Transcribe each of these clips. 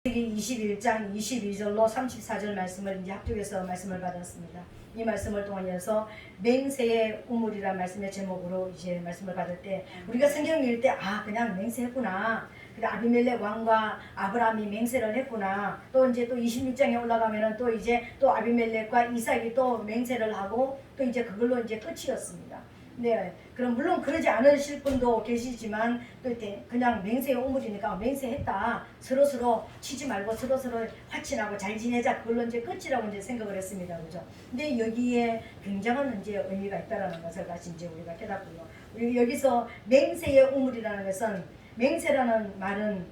창세기 21장 22절로 34절 말씀을 이제 합독해서 말씀을 받았습니다. 이 말씀을 통하여서 맹세의 우물이라는 말씀의 제목으로 이제 말씀을 받을 때 우리가 성경 읽을 때 그냥 맹세했구나. 근데 아비멜렉 왕과 아브라함이 맹세를 했구나. 또 이제 또 26장에 올라가면은 또 이제 또 아비멜렉과 이삭이 또 맹세를 하고 또 이제 그걸로 이제 끝이었습니다. 네, 그럼 물론 그러지 않으실 분도 계시지만 또 이렇게 그냥 맹세의 우물이니까 맹세했다. 서로 치지 말고 서로 화친하고 잘 지내자. 그걸로 이제 끝이라고 이제 생각을 했습니다, 그죠? 근데 여기에 굉장한 이제 의미가 있다라는 것을 다시 이제 우리가 깨닫고요. 우리 여기서 맹세의 우물이라는 것은 맹세라는 말은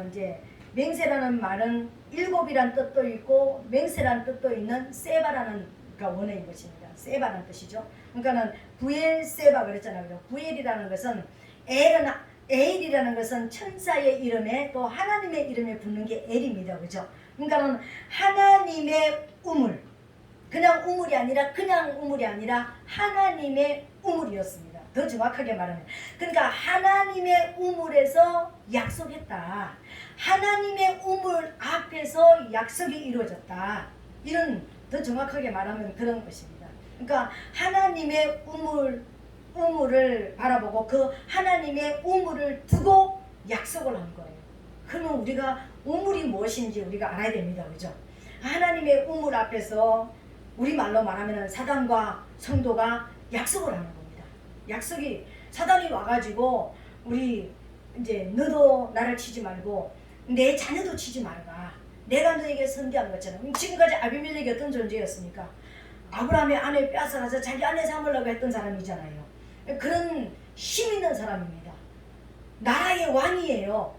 이제 맹세라는 말은 일곱이란 뜻도 있고 맹세라는 뜻도 있는 세바라는 원어인 것입니다. 세바라는 뜻이죠. 그러니까는 부엘세바 그랬잖아요. 부엘이라는 것은 엘이라는 것은 천사의 이름에 또 하나님의 이름에 붙는 게 엘입니다. 그죠? 그러니까는 하나님의 우물. 그냥 우물이 아니라 하나님의 우물이었습니다. 더 정확하게 말하면. 그러니까 하나님의 우물에서 약속했다. 하나님의 우물 앞에서 약속이 이루어졌다. 이런 더 정확하게 말하면 그런 것입니다. 그러니까 하나님의 우물을 바라보고 그 하나님의 우물을 두고 약속을 한 거예요. 그러면 우리가 우물이 무엇인지 우리가 알아야 됩니다. 그죠? 하나님의 우물 앞에서 우리말로 말하면 사단과 성도가 약속을 하는 겁니다. 약속이 사단이 와가지고 우리 이제 너도 나를 치지 말고 내 자녀도 치지 말라. 내가 너에게 선대한 것처럼. 지금까지 아비멜렉이 어떤 존재였습니까? 아브라함의 아내 빼앗아가서 자기 아내 삼으려고 했던 사람이잖아요. 그런 힘 있는 사람입니다. 나라의 왕이에요.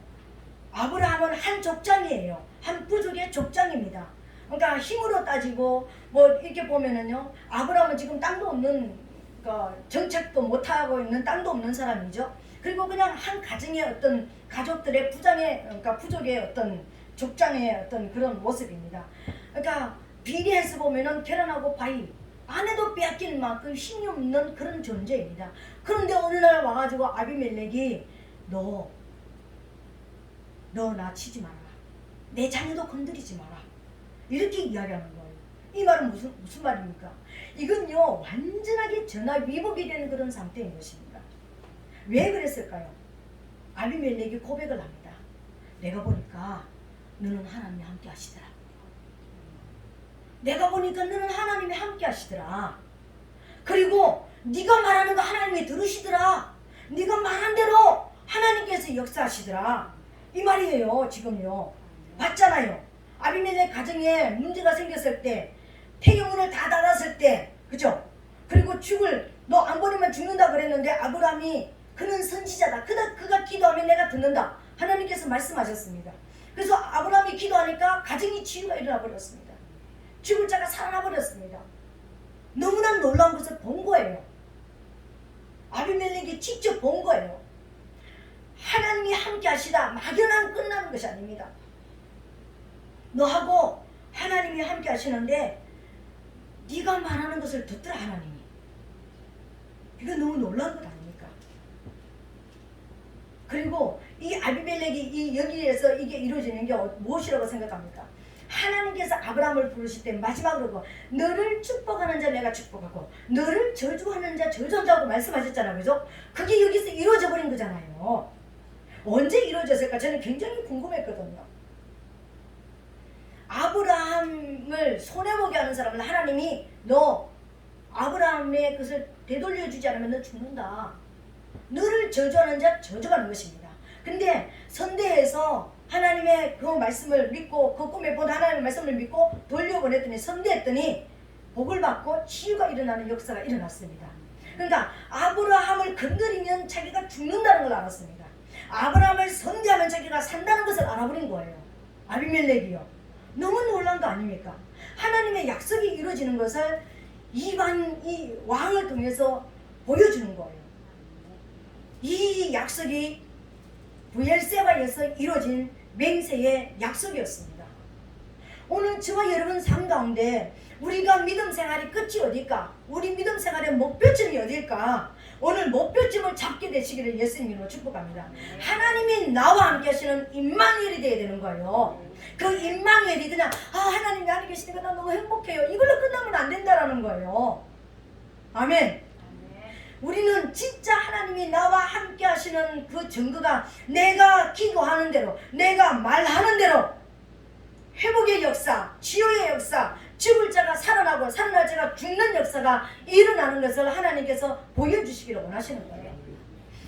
아브라함은 한 족장이에요. 한 부족의 족장입니다. 그러니까 힘으로 따지고 뭐 이렇게 보면은요, 아브라함은 지금 땅도 없는, 정책도 못하고 있는 땅도 없는 사람이죠. 그리고 그냥 한 가정의 어떤 가족들의 부족의 어떤 족장의 어떤 그런 모습입니다. 그러니까 비례해서 보면은 결혼하고 바위 아내도 빼앗길 만큼 힘이 없는 그런 존재입니다. 그런데 어느 날 와가지고 아비멜렉이 너 나 치지 마라. 내 자녀도 건드리지 마라. 이렇게 이야기하는 거예요. 이 말은 무슨 말입니까? 이건요 완전하게 전화위복이 되는 그런 상태인 것입니다. 왜 그랬을까요? 아비멜렉이 고백을 합니다. 내가 보니까 너는 하나님이 함께 하시더라. 내가 보니까 너는 하나님이 함께 하시더라. 그리고 네가 말하는 거 하나님이 들으시더라. 네가 말한 대로 하나님께서 역사하시더라. 이 말이에요. 지금요. 봤잖아요. 아비멜렉 가정에 문제가 생겼을 때, 폐경문을 다 닫았을 때, 그죠? 그리고 너 안 버리면 죽는다 그랬는데 아브라함이 그는 선지자다. 그가 기도하면 내가 듣는다. 하나님께서 말씀하셨습니다. 그래서 아브라함이 기도하니까 가정이 치유가 일어나 버렸습니다. 죽을 자가 살아나 버렸습니다. 너무나 놀라운 것을 본 거예요. 아비멜렉이 직접 본 거예요. 하나님이 함께 하시다. 막연한 끝나는 것이 아닙니다. 너하고 하나님이 함께 하시는데 네가 말하는 것을 듣더라 하나님이. 이거 너무 놀라운 것 아닙니까? 그리고 이 아비멜렉이 여기에서 이게 이루어지는 게 무엇이라고 생각합니까? 하나님께서 아브라함을 부르실 때 마지막으로 너를 축복하는 자 내가 축복하고 너를 저주하는 자 저주한다고 말씀하셨잖아요. 그죠? 그게 여기서 이루어져 버린 거잖아요. 언제 이루어졌을까? 저는 굉장히 궁금했거든요. 아브라함을 손해보게 하는 사람은 하나님이 너 아브라함의 것을 되돌려주지 않으면 너 죽는다. 너를 저주하는 자 저주하는 것입니다. 근데 선대해서 하나님의 그 말씀을 믿고 그 꿈에 본 하나님의 말씀을 믿고 돌려보냈더니 선대했더니 복을 받고 치유가 일어나는 역사가 일어났습니다. 그러니까 아브라함을 건드리면 자기가 죽는다는 걸 알았습니다. 아브라함을 선대하면 자기가 산다는 것을 알아버린 거예요. 아비멜렉이요. 너무 놀란 거 아닙니까? 하나님의 약속이 이루어지는 것을 이 왕을 통해서 보여주는 거예요. 이 약속이 부엘세바에서 이루어진 맹세의 약속이었습니다. 오늘 저와 여러분 삶 가운데 우리가 믿음 생활의 끝이 어딜까? 우리 믿음 생활의 목표점이 어딜까? 오늘 목표점을 잡게 되시기를 예수님으로 축복합니다. 하나님이 나와 함께 하시는 임마누엘이 되어야 되는 거예요. 그 임마누엘이 그냥 하나님이 안에 계시니까 나 너무 행복해요. 이걸로 끝나면 안 된다라는 거예요. 아멘. 우리는 진짜 하나님이 나와 함께 하시는 그 증거가 내가 기도하는 대로, 내가 말하는 대로 회복의 역사, 치유의 역사, 죽을 자가 살아나고 살아날 자가 죽는 역사가 일어나는 것을 하나님께서 보여주시기를 원하시는 거예요.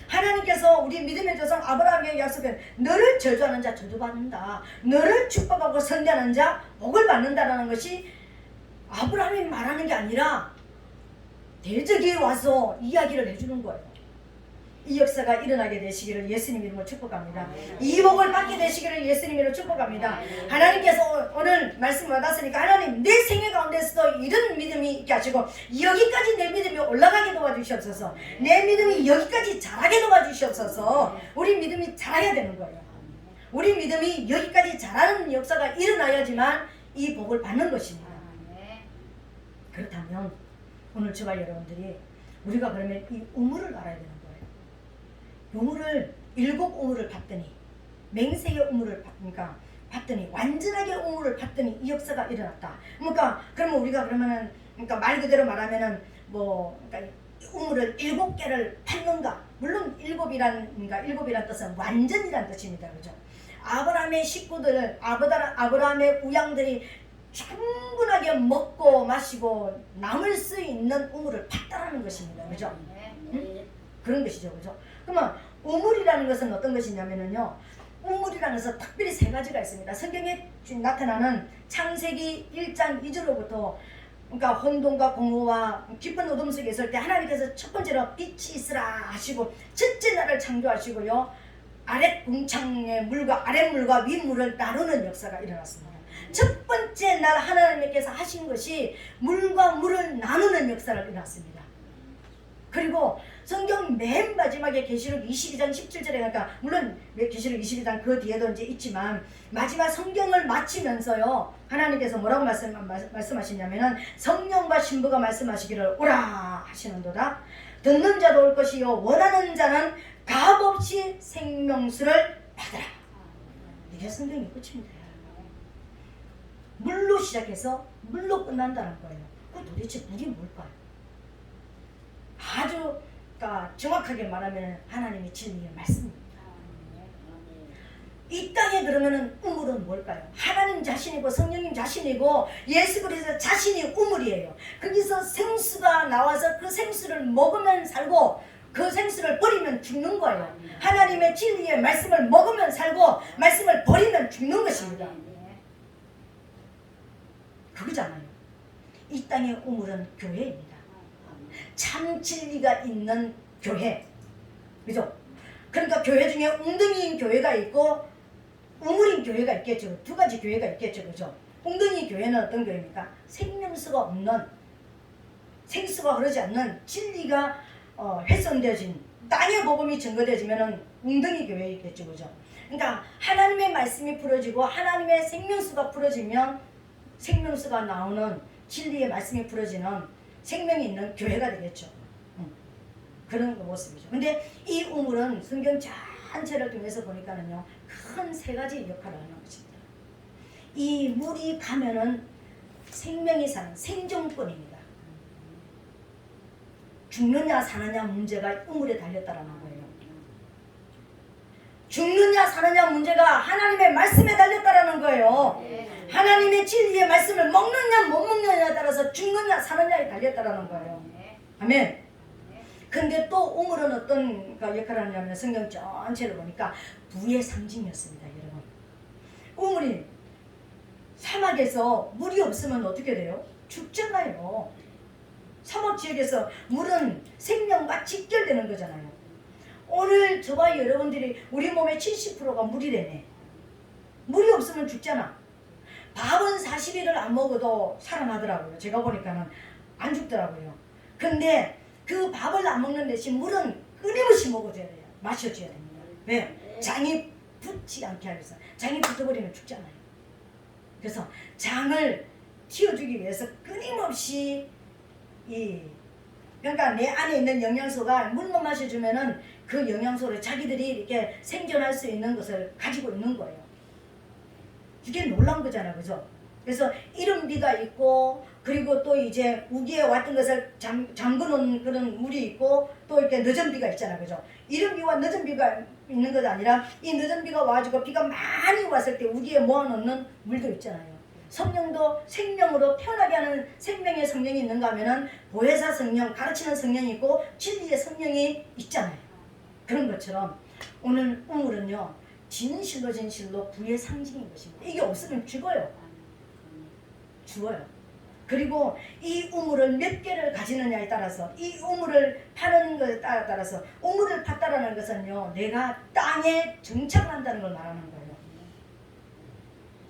하나님께서 우리 믿음의 조상 아브라함에게 약속한 너를 저주하는 자 저주받는다, 너를 축복하고 선대하는 자 복을 받는다라는 것이 아브라함이 말하는 게 아니라 대적이 와서 이야기를 해주는 거예요. 이 역사가 일어나게 되시기를 예수님 이름으로 축복합니다. 이 복을 받게 되시기를 예수님 이름으로 축복합니다. 하나님께서 오늘 말씀을 받았으니까 하나님 내 생애 가운데서도 이런 믿음이 있게 하시고 여기까지 내 믿음이 올라가게 도와주시옵소서. 내 믿음이 여기까지 자라게 도와주시옵소서. 우리 믿음이 자라야 되는 거예요. 우리 믿음이 여기까지 자라는 역사가 일어나야지만 이 복을 받는 것입니다. 그렇다면 오늘 저와 여러분들이 우리가 그러면 이 우물을 알아야 되는 거예요. 우물을 7 우물을 봤더니 맹세의 우물을 봤더니 완전하게 우물을 봤더니 이 역사가 일어났다. 그러니까 그러면 우리가 그러면은 그러니까 말 그대로 말하면은 그러니까 우물을 7개를 팠는가? 물론 7이란 뜻은 완전이란 뜻입니다. 그죠? 아브라함의 식구들, 아브라함의 우양들이 충분하게 먹고 마시고 남을 수 있는 우물을 팠다라는 것입니다. 그죠? 응? 그런 것이죠. 그죠? 그러면 우물이라는 것은 어떤 것이냐면요. 우물이라는 것은 특별히 3가지가 있습니다. 성경에 나타나는 창세기 1장 2절로부터 그러니까 혼돈과 공허와 깊은 어둠 속에 있을 때 하나님께서 첫 번째로 빛이 있으라 하시고 첫째 날을 창조하시고요. 아랫 궁창의 물과 아랫물과 윗물을 나누는 역사가 일어났습니다. 첫 번째 날 하나님께서 하신 것이 물과 물을 나누는 역사를 일어났습니다. 그리고 성경 맨 마지막에 계시록 22장 17절에 그러니까 물론 계시록 22장 그 뒤에도 이제 있지만 마지막 성경을 마치면서요 하나님께서 뭐라고 말씀하시냐면은 성령과 신부가 말씀하시기를 오라 하시는도다. 듣는 자도 올 것이요 원하는 자는 값없이 생명수를 받으라. 이게 성경의 끝입니다. 물로 시작해서 물로 끝난다는 거예요. 도대체 물이 뭘까요? 아주 정확하게 말하면 하나님의 진리의 말씀입니다. 이 땅에 그러면은 우물은 뭘까요? 하나님 자신이고 성령님 자신이고 예수 그리스도 자신이 우물이에요. 거기서 생수가 나와서 그 생수를 먹으면 살고 그 생수를 버리면 죽는 거예요. 하나님의 진리의 말씀을 먹으면 살고 말씀을 버리면 죽는 것입니다. 그거잖아요. 이 땅의 우물은 교회입니다. 참 진리가 있는 교회. 그죠? 그러니까 교회 중에 웅덩이인 교회가 있고 우물인 교회가 있겠죠. 2가지 교회가 있겠죠. 그죠? 웅덩이 교회는 어떤 교회입니까? 생명수가 없는, 생수가 흐르지 않는 진리가 훼손되어진 땅의 복음이 증거되어지면 웅덩이 교회이겠죠. 그죠? 그러니까 하나님의 말씀이 풀어지고 하나님의 생명수가 풀어지면 생명수가 나오는 진리의 말씀이 풀어지는 생명이 있는 교회가 되겠죠. 그런 모습이죠. 근데 이 우물은 성경 전체를 통해서 보니까는요, 큰 3가지 역할을 하는 것입니다. 이 물이 가면은 생명이 사는 생존권입니다. 죽느냐 사느냐 문제가 우물에 달렸다라는 거예요. 죽느냐 사느냐 문제가 하나님의 말씀에 달렸다라는 거예요. 하나님의 진리의 말씀을 먹느냐 못 먹느냐에 따라서 죽느냐 사느냐에 달렸다라는 거예요. 아멘. 근데 또 우물은 어떤 역할을 하냐면 성경 전체를 보니까 부의 상징이었습니다. 여러분, 우물이 사막에서 물이 없으면 어떻게 돼요? 죽잖아요. 사막 지역에서 물은 생명과 직결되는 거잖아요. 오늘 저와 여러분들이 우리 몸의 70%가 물이래네. 물이 없으면 죽잖아. 밥은 40일을 안 먹어도 살아나더라고요. 제가 보니까는 안 죽더라고요. 근데 그 밥을 안 먹는 대신 물은 끊임없이 먹어줘야 돼요. 마셔줘야 됩니다. 왜? 장이 붙지 않게 하기 위해서. 장이 붙어버리면 죽잖아요. 그래서 장을 틔워주기 위해서 끊임없이 그러니까 내 안에 있는 영양소가 물만 마셔주면은 그 영양소를 자기들이 이렇게 생존할 수 있는 것을 가지고 있는 거예요. 이게 놀라운 거잖아요. 그죠? 그래서 이른비가 있고 그리고 또 이제 우기에 왔던 것을 잠그는 그런 물이 있고 또 이렇게 늦은 비가 있잖아요. 그죠? 이른비와 늦은 비가 있는 것 아니라 이 늦은 비가 와가지고 비가 많이 왔을 때 우기에 모아놓는 물도 있잖아요. 성령도 생명으로 태어나게 하는 생명의 성령이 있는가 하면은 보혜사 성령, 가르치는 성령이 있고 진리의 성령이 있잖아요. 그런 것처럼 오늘 우물은요, 진실로 진실로 부의 상징인 것입니다. 이게 없으면 죽어요. 죽어요. 그리고 이 우물을 몇 개를 가지느냐에 따라서, 이 우물을 파는 것에 따라서, 우물을 팠다라는 것은요, 내가 땅에 정착을 한다는 걸 말하는 거예요.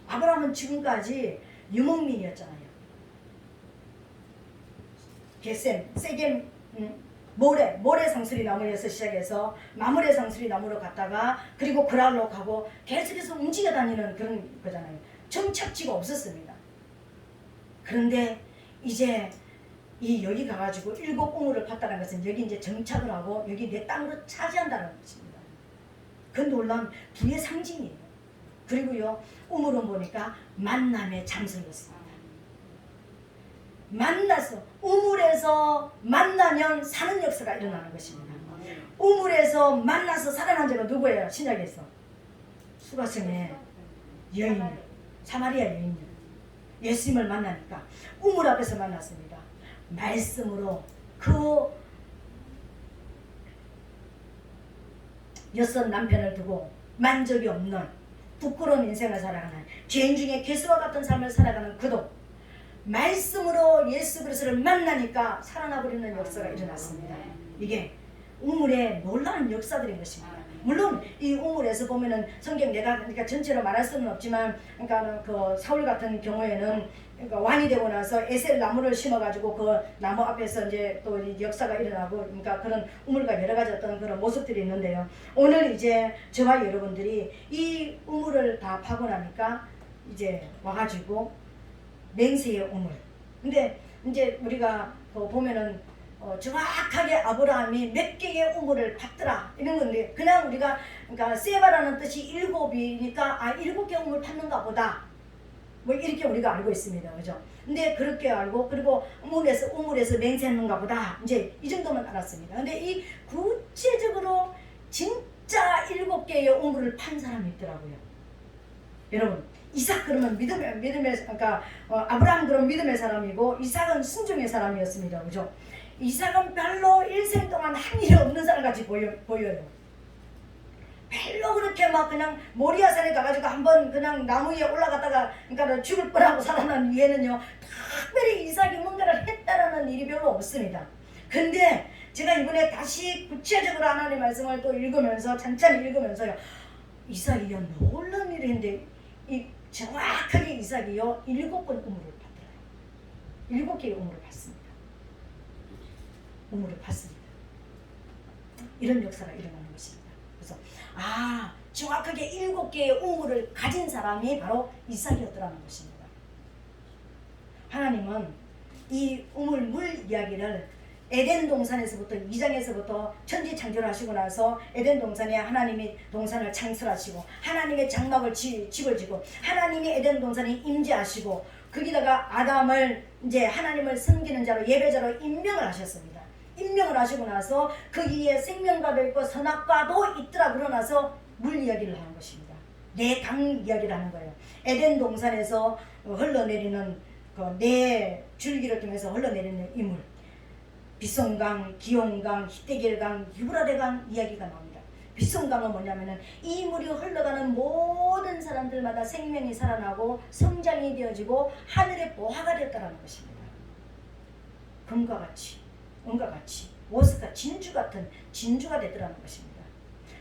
아브라함은 지금까지 유목민이었잖아요. 겟셈, 세겜, 모래 상수리 나무에서 시작해서 마므레 상수리 나무로 갔다가 그리고 그랄로 가고 계속해서 움직여 다니는 그런 거잖아요. 정착지가 없었습니다. 그런데 이제 여기 가가지고 7 우물을 팠다는 것은 여기 이제 정착을 하고 여기 내 땅으로 차지한다는 것입니다. 그 놀라운 부의 상징이에요. 그리고요, 우물은 보니까 만남의 장소였습니다. 만나서 우물에서 만나면 사는 역사가 일어나는 것입니다. 우물에서 만나서 살아난 자가 누구예요? 신약에서 수가성의 여인, 사마리아 여인, 예수님을 만나니까 우물 앞에서 만났습니다. 말씀으로 그 6 남편을 두고 만족이 없는 부끄러운 인생을 살아가는, 죄인 중에 괴수와 같은 삶을 살아가는 그도 말씀으로 예수 그리스도를 만나니까 살아나 버리는 역사가 일어났습니다. 이게 우물의 놀라운 역사들인 것입니다. 물론 이 우물에서 보면은 성경 내가 그러니까 전체로 말할 수는 없지만, 그러니까 그 사울 같은 경우에는 그러니까 왕이 되고 나서 에셀 나무를 심어가지고 그 나무 앞에서 이제 또 역사가 일어나고, 그러니까 그런 우물과 여러 가지 어떤 그런 모습들이 있는데요. 오늘 이제 저와 여러분들이 이 우물을 다 파고 나니까 이제 와가지고 맹세의 우물. 근데 이제 우리가 보면은 정확하게 아브라함이 몇 개의 우물을 팠더라 이런 건데, 그냥 우리가 그러니까 세바라는 뜻이 7이니까 7개 우물 팠는가 보다 뭐 이렇게 우리가 알고 있습니다. 그죠? 근데 그렇게 알고, 그리고 우물에서 맹세했는가 보다 이제 이 정도만 알았습니다. 근데 이 구체적으로 진짜 7개의 우물을 판 사람이 있더라고요. 여러분, 이삭 그러면 믿음의 그러니까 아브라함 그런 믿음의 사람이고 이삭은 순종의 사람이었습니다. 그죠? 이삭은 별로 일생 동안 한 일이 없는 사람같이 보여요. 별로 그렇게 막 그냥 모리아산에 가가지고 한번 그냥 나무 위에 올라갔다가 그러니까 죽을 뻔하고 살아난 이후에는요, 특별히 이삭이 뭔가를 했다라는 일이 별로 없습니다. 근데 제가 이번에 다시 구체적으로 하나님의 말씀을 또 읽으면서 찬찬히 읽으면서요, 이삭이요 놀라운 일을 했는데 정확하게 이삭이요 7번 우물을 팠더라고요. 7개의 우물을 팠습니다. 우물을 팠습니다. 이런 역사가 일어나는 것입니다. 그래서 정확하게 7개의 우물을 가진 사람이 바로 이삭이었더라는 것입니다. 하나님은 이 우물 물 이야기를 에덴 동산에서부터 2장에서부터 천지 창조를 하시고 나서 에덴 동산에 하나님이 동산을 창설하시고 하나님의 장막을 집어지고 하나님이 에덴 동산에 임재하시고 거기다가 아담을 이제 하나님을 섬기는 자로 예배자로 임명을 하셨습니다. 임명을 하시고 나서 거기에 생명과도 있고 선악과도 있더라 그러나서 물 이야기를 하는 것입니다. 네 강 이야기를 하는 거예요. 에덴 동산에서 흘러내리는 그 네 줄기를 통해서 흘러내리는 이 물, 비송강, 기온강, 히데겔강, 유브라데강 이야기가 나옵니다. 비송강은 뭐냐면은 이 물이 흘러가는 모든 사람들마다 생명이 살아나고 성장이 되어지고 하늘의 보화가 되었다는 것입니다. 금과 같이, 은과 같이, 보석과 진주 같은 진주가 되더라는 것입니다.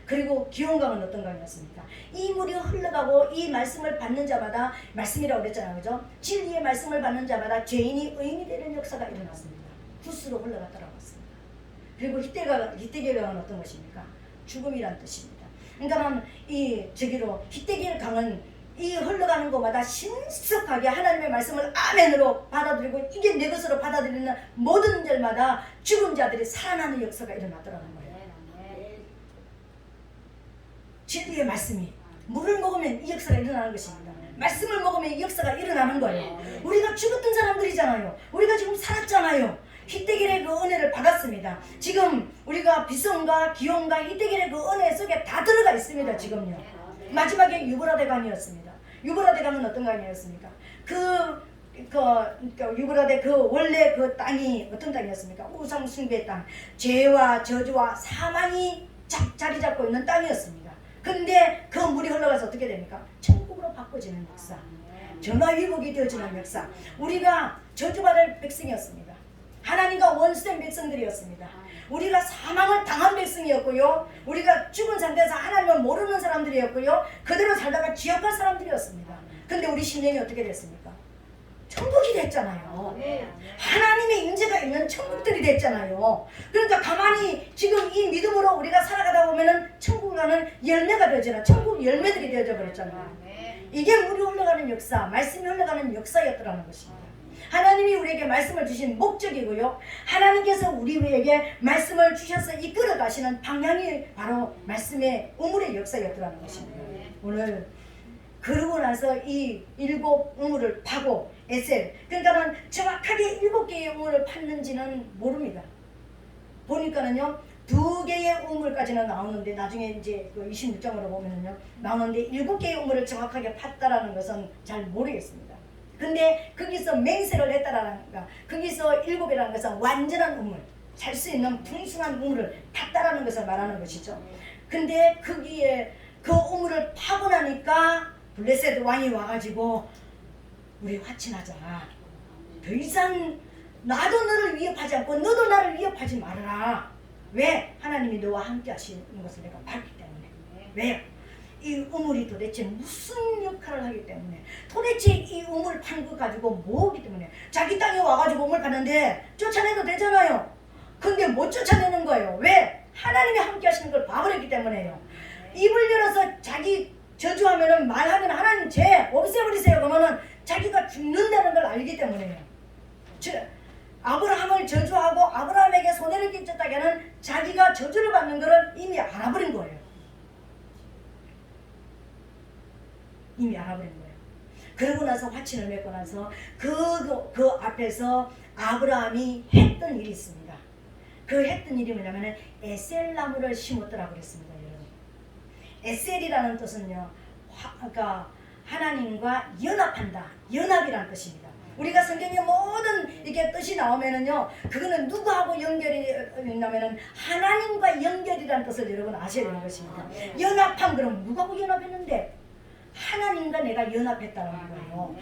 그리고 기온강은 어떤 강이었습니까? 이 물이 흘러가고 이 말씀을 받는 자마다, 말씀이라고 그랬잖아요. 그죠? 진리의 말씀을 받는 자마다 죄인이 의인이 되는 역사가 일어났습니다. 붓으로 흘러갔다라고 했습니다. 그리고 히데겔강은 어떤 것입니까? 죽음이란 뜻입니다. 그러니까 히데겔 강은 이 흘러가는 것마다 신속하게 하나님의 말씀을 아멘으로 받아들이고 이게 내 것으로 받아들이는 모든 자들마다 죽은 자들이 살아나는 역사가 일어나더라는 거예요. 진리의 말씀이 물을 먹으면 이 역사가 일어나는 것입니다. 말씀을 먹으면 역사가 일어나는 거예요. 우리가 죽었던 사람들이잖아요. 우리가 지금 살았잖아요. 히데길의 그 은혜를 받았습니다. 지금 우리가 비성과 기온과 히데길의 그 은혜 속에 다 들어가 있습니다. 지금요. 마지막에 유브라데강이었습니다. 유브라데강은 어떤 강이었습니까? 유브라데 그 원래 그 땅이 어떤 땅이었습니까? 우상 숭배의 땅, 죄와 저주와 사망이 자리 잡고 있는 땅이었습니다. 근데 그 물이 흘러가서 어떻게 됩니까? 천국으로 바꿔지는 역사, 전화위복이 되어지는 역사. 우리가 저주받을 백성이었습니다. 하나님과 원수된 백성들이었습니다. 우리가 사망을 당한 백성이었고요, 우리가 죽은 상태에서 하나님을 모르는 사람들이었고요, 그대로 살다가 지옥 갈 사람들이었습니다. 근데 우리 심령이 어떻게 됐습니까? 천국이 됐잖아요. 하나님의 임재가 있는 천국들이 됐잖아요. 그러니까 가만히 지금 이 믿음으로 우리가 살아가다 보면은 천국 가는 열매가 되잖아요. 천국 열매들이 되어져 버렸잖아요. 이게 물이 흘러가는 역사, 말씀이 흘러가는 역사였더라는 것입니다. 하나님이 우리에게 말씀을 주신 목적이고요, 하나님께서 우리에게 말씀을 주셔서 이끌어 가시는 방향이 바로 말씀의 우물의 역사였더라는 것입니다. 오늘 그러고 나서 이 7 우물을 파고 에셀, 그러니까는 정확하게 7개의 우물을 팠는지는 모릅니다. 보니까는요 2개의 우물까지는 나오는데, 나중에 이제 그 26장으로 보면은요 나오는데 7개의 우물을 정확하게 팠다라는 것은 잘 모르겠습니다. 근데 거기서 맹세를 했다라는 거, 거기서 7이라는 것은 완전한 우물, 살 수 있는 풍성한 우물을 팠다라는 것을 말하는 것이죠. 근데 거기에 그 우물을 파고 나니까 블레셋 왕이 와가지고 우리 화친하자. 더 이상 나도 너를 위협하지 않고 너도 나를 위협하지 말아라. 왜? 하나님이 너와 함께 하시는 것을 내가 봤기 때문에. 왜요? 이 우물이 도대체 무슨 역할을 하기 때문에, 도대체 이 우물 판 거 가지고 뭐기 때문에. 자기 땅에 와가지고 우물 파는데 쫓아내도 되잖아요. 근데 못 쫓아내는 거예요. 왜? 하나님이 함께 하시는 걸 봐버렸기 때문에요. 입을 열어서 자기 저주하면은, 말하면 하나님 죄 없애버리세요 그러면은 자기가 죽는다는 걸 알기 때문에요. 아브라함을 저주하고 아브라함에게 손해를 끼쳤다게 하는 자기가 저주를 받는 것을 이미 알아버린 거예요. 이미 알아버린 거예요. 그러고 나서 화친을 맺고 나서 그 앞에서 아브라함이 했던 일이 있습니다. 그 했던 일이 뭐냐면은 에셀나무를 심었더라고 그랬습니다. 여러분, 에셀이라는 뜻은요, 그러니까 하나님과 연합한다, 연합이라는 뜻입니다. 우리가 성경에 모든 이렇게 뜻이 나오면은요, 그거는 누구하고 연결이 있냐면은 하나님과 연결이라는 뜻을 여러분 아셔야 되는 것입니다. 연합한, 그럼 누구하고 연합했는데? 하나님과 내가 연합했다는 거예요.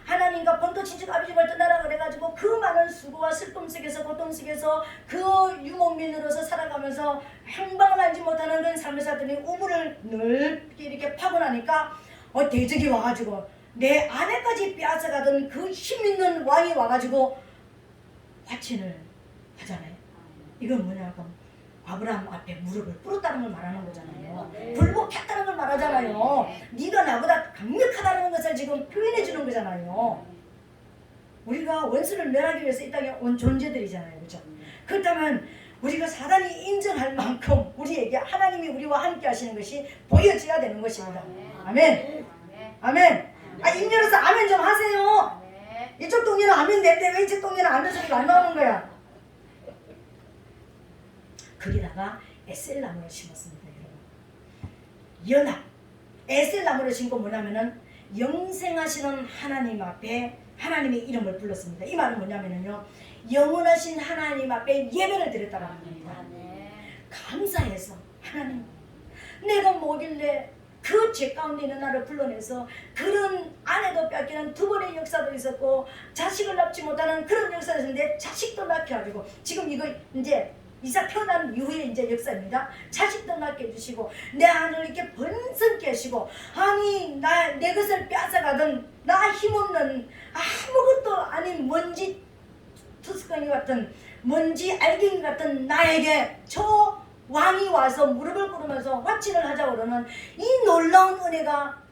하나님과 본토 친척 아버지 걸 떠나라 그래가지고 그 많은 수고와 슬픔 속에서, 고통 속에서 그 유목민으로서 살아가면서 행방을 알지 못하는 그런 삶을 살더니 우물을 넓게 이렇게 파고 나니까 대적이 와가지고 내 아내까지 빼앗아가던 그 힘있는 왕이 와가지고 화친을 하잖아요. 이건 뭐냐고, 아브라함 앞에 무릎을 꿇었다는 걸 말하는 거잖아요. 굴복했다는 걸 말하잖아요. 네가 나보다 강력하다는 것을 지금 표현해 주는 거잖아요. 우리가 원수를 멸하기 위해서 이 땅에 온 존재들이잖아요. 그렇죠? 그렇다면 우리가 사단이 인정할 만큼 우리에게 하나님이 우리와 함께 하시는 것이 보여져야 되는 것입니다. 아멘. 아멘. 입 열어서 아멘 좀 하세요. 이쪽 동네는 아멘 됐대. 왜 이쪽 동네는 아멘 소리가 안 나오는 거야? 거기다가 에셀나무를 심었습니다. 여러분, 연합. 에셀나무를 심고 뭐냐면은 영생하시는 하나님 앞에 하나님의 이름을 불렀습니다. 이 말은 뭐냐면요, 영원하신 하나님 앞에 예배를 드렸다는 겁니다. 감사해서, 하나님 내가 뭐길래 그 죄 가운데 있는 나를 불러내서 그런 아내도 뺏기는 2번의 역사도 있었고 자식을 낳지 못하는 그런 역사도 있었는데 자식도 낳게 하시고, 지금 이거 이제 이삭 태어난 이후에 이제 역사입니다. 자식도 낳게 해주시고 내 아들을 이렇게 번성케 하시고, 아니 내 것을 뺏어가던 나 힘없는 아무것도 아닌 먼지 투스덩이 같은, 먼지 알갱이 같은 나에게 저 왕이 와서 무릎을 꿇으면서 화친을 하자고 그러는 이 놀라운 은혜가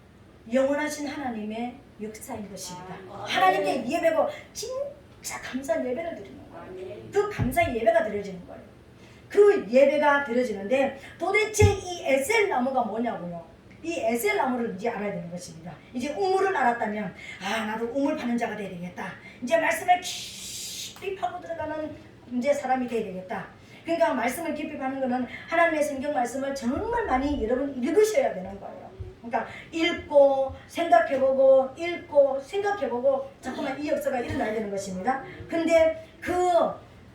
영원하신 하나님의 역사인 것입니다. 하나님께 예배고 진짜 감사한 예배를 드리는 거예요. 그 감사의 예배가 드려지는 거예요. 그 예배가 드려지는데 도대체 이 에셀 나무가 뭐냐고요? 이 에셀 나무를 이제 알아야 되는 것입니다. 이제 우물을 알았다면 나도 우물 파는 자가 돼야 되겠다. 이제 말씀을 깊이 파고 들어가는 이제 사람이 돼야 되겠다. 그러니까 말씀을 깊이 파는 거는 하나님의 성경 말씀을 정말 많이 여러분 읽으셔야 되는 거예요. 그러니까 읽고 생각해보고 읽고 생각해보고 자꾸만 이 역사가 일어나야 되는 것입니다. 근데 그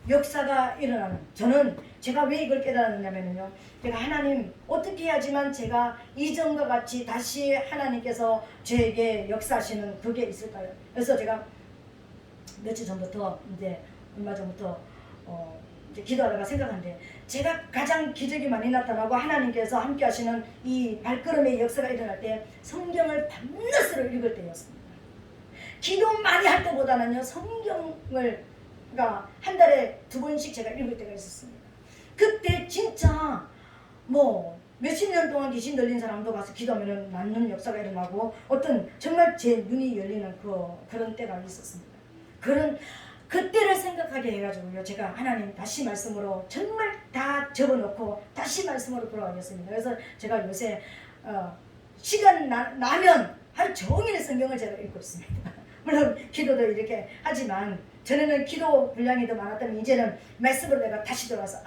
역사가 일어나는 저는 제가 왜 이걸 깨달았냐면요, 제가 하나님 어떻게 해야지만 제가 이전과 같이 다시 하나님께서 저에게 역사하시는 그게 있을까요? 그래서 제가 며칠 전부터 이제 얼마 전부터 이제 기도하다가 생각한데, 제가 가장 기적이 많이 나타나고 하나님께서 함께 하시는 이 발걸음의 역사가 일어날 때 성경을 밤낮으로 읽을 때였습니다. 기도 많이 할 때보다는요, 성경을 그러니까 한 달에 2번씩 제가 읽을 때가 있었습니다. 그때 진짜 뭐 몇십 년 동안 귀신 들린 사람도 가서 기도하면 낫는 역사가 일어나고 어떤 정말 제 눈이 열리는 그런 때가 있었습니다. 그때를 생각하게 해가지고요, 제가 하나님 다시 말씀으로 정말 다 접어놓고 다시 말씀으로 돌아가겠습니다. 그래서 제가 요새 시간 나면 하루 종일 성경을 제가 읽고 있습니다. 물론 기도도 이렇게 하지만 전에는 기도 분량이 더 많았다면 이제는 말씀으로 내가 다시 돌아와서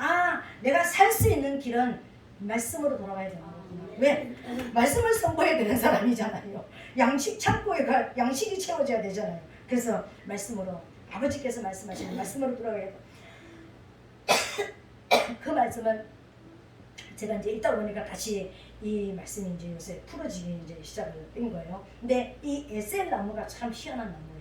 내가 살 수 있는 길은 말씀으로 돌아가야 되는 거구나. 왜? 말씀을 선포해야 되는 사람이잖아요. 양식 창고에 양식이 채워져야 되잖아요. 그래서 말씀으로, 아버지께서 말씀하시는 말씀으로 돌아가야겠다. 그 말씀은 제가 이제 읽다 보니까 다시 이 말씀이 이제 요새 풀어지기 이제 시작을 된 거예요. 근데 이 에셀 나무가 참 희한한 나무예요.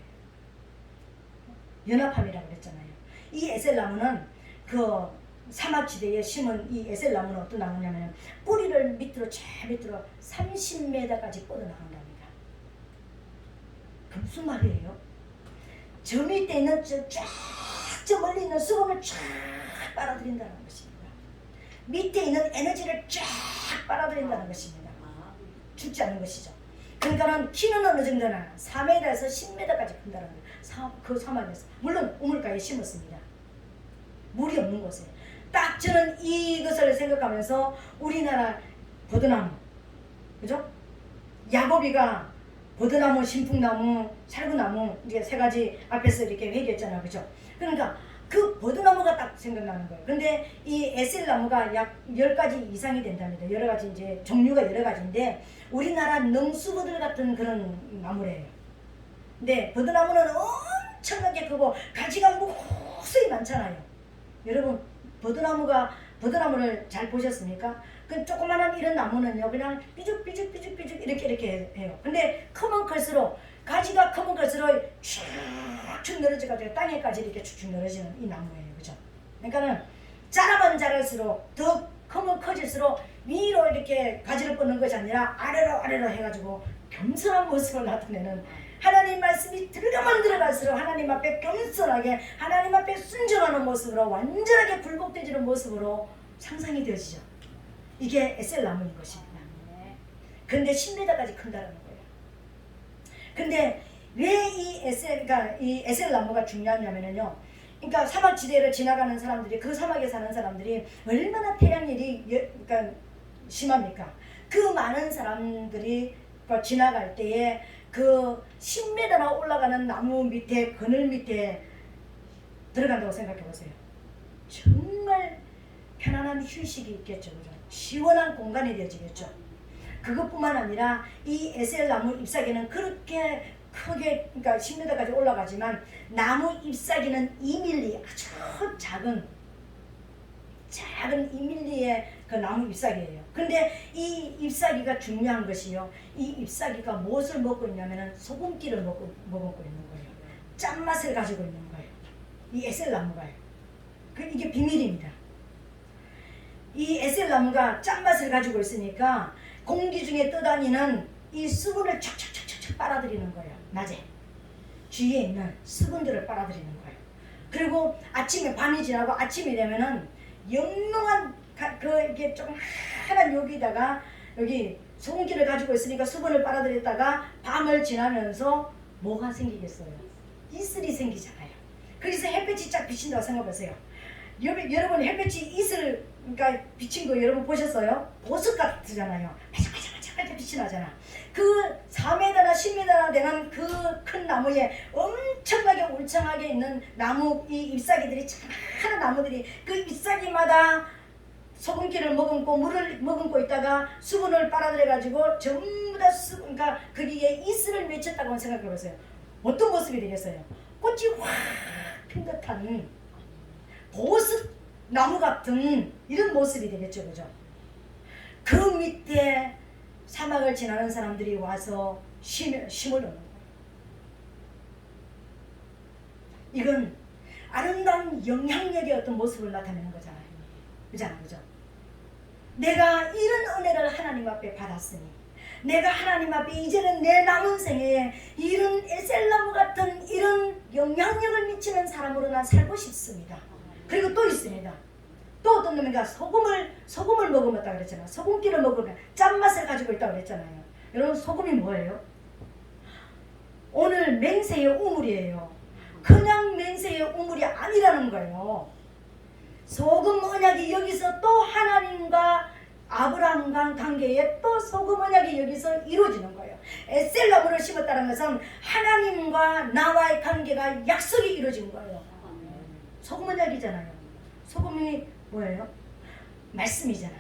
연합함이라고 그랬잖아요. 이 에셀 나무는 그 사막지대에 심은 이 에셀 나무는 어떤 나무냐면 뿌리를 밑으로 저 밑으로 30m까지 뻗어나간답니다. 그 무슨 말이에요? 저 밑에 있는 저 멀리 있는 수분을 쫙 빨아들인다는 것입니다. 밑에 있는 에너지를 쫙 빨아들인다는 것입니다. 죽지 않는 것이죠. 그러니까는 키는 어느 정도나 4m에서 10m까지 큰다는 거예요. 그 사막에서. 물론 우물가에 심었습니다. 물이 없는 곳에. 딱 저는 이것을 생각하면서 우리나라 버드나무, 그죠? 야곱이가 버드나무, 신풍나무, 살구나무 이게 3가지 앞에서 이렇게 얘기했잖아요, 그죠? 그러니까 그 버드나무가 딱 생각나는 거예요. 근데 이 에셀나무가 약 10가지 이상이 된답니다. 여러 가지 이제 종류가 여러 가지인데 우리나라 능수버들 같은 그런 나무래요. 근데 버드나무는 엄청나게 크고 가지가 무수히 많잖아요. 여러분 버드나무를 잘 보셨습니까? 그 조그만한 이런 나무는요 그냥 삐죽삐죽 이렇게 해요. 근데 크면 클수록 가지가 크면 클수록 축축 늘어져가지고 땅에까지 이렇게 축축 늘어지는 이 나무예요. 그죠? 그러니까는 자라면 자랄수록 더 크면 커질수록 위로 이렇게 가지를 뻗는 것이 아니라 아래로 해가지고 겸손한 모습을 나타내는, 하나님 말씀이 들어가면 들어갈수록 하나님 앞에 겸손하게 하나님 앞에 순종하는 모습으로 완전하게 굴복되지는 모습으로 상상이 되어지죠. 이게 에셀나무인 것입니다. 그런데 10m까지 큰다는 거예요. 근데 왜 이 에셀나무가 중요하냐면요, 그러니까 사막지대를 지나가는 사람들이, 그 사막에 사는 사람들이 얼마나 태양열이 그러니까 심합니까? 그 많은 사람들이 지나갈 때에 그 10m나 올라가는 나무 밑에, 그늘 밑에 들어간다고 생각해 보세요. 정말 편안한 휴식이 있겠죠. 그죠? 시원한 공간이 되어지겠죠. 그것뿐만 아니라 이 에셀나무 잎사귀는 그렇게 크게, 그러니까 10m까지 올라가지만 나무 잎사귀는 2mm, 아주 작은 2mm의 그 나무 잎사귀예요. 근데 이 잎사귀가 중요한 것이요, 이 잎사귀가 무엇을 먹고 있냐면은 소금기를 먹고 있는 거예요. 짠맛을 가지고 있는 거예요. 이 에셀나무가요. 이게 비밀입니다. 이 에셀나무가 짠맛을 가지고 있으니까 공기 중에 떠다니는 이 수분을 촥촥촥촥 빨아들이는 거예요. 낮에 주위에 있는 수분들을 빨아들이는 거예요. 그리고 아침에, 밤이 지나고 아침이 되면은 영롱한 이게 조금 하얀 여기다가 여기 소금기를 가지고 있으니까 수분을 빨아들였다가 밤을 지나면서 뭐가 생기겠어요? 이슬이 생기잖아요. 그래서 햇볕이 쫙 비친다고 생각해보세요. 여러분 햇볕이 이슬 그러니까 비친 거 여러분 보셨어요? 보석 같잖아요. 반짝반짝 반짝반짝 빛이 나잖아. 그 4m나 10m나 되는 그 큰 나무에 엄청나게 울창하게 있는 나무 이 잎사귀들이 많은 나무들이 그 잎사귀마다 소금기를 머금고 물을 머금고 있다가 수분을 빨아들여 가지고 전부 다 그러니까 거기에 이슬을 맺혔다고 생각해 보세요. 어떤 모습이 되겠어요? 꽃이 확 핀 듯한 보습 나무 같은 이런 모습이 되겠죠, 그죠? 그 밑에 사막을 지나는 사람들이 와서 심을 넣는 거예요. 이건 아름다운 영향력의 어떤 모습을 나타내는 거잖아요. 그죠? 내가 이런 은혜를 하나님 앞에 받았으니 내가 하나님 앞에 이제는 내 남은 생에 이런 에셀나무 같은 이런 영향력을 미치는 사람으로 난 살고 싶습니다. 그리고 또 있습니다. 또 어떤 놈인가 소금을 머금었다 그랬잖아요. 소금기를 먹으면 짠맛을 가지고 있다고 그랬잖아요. 여러분 소금이 뭐예요? 오늘 맹세의 우물이에요. 그냥 맹세의 우물이 아니라는 거예요. 소금 언약이 여기서 또 하나님과 아브라함과 관계에 또 소금 언약이 여기서 이루어지는 거예요. 에셀나무를 심었다는 것은 하나님과 나와의 관계가 약속이 이루어진 거예요. 소금 언약이잖아요. 소금이 뭐예요? 말씀이잖아.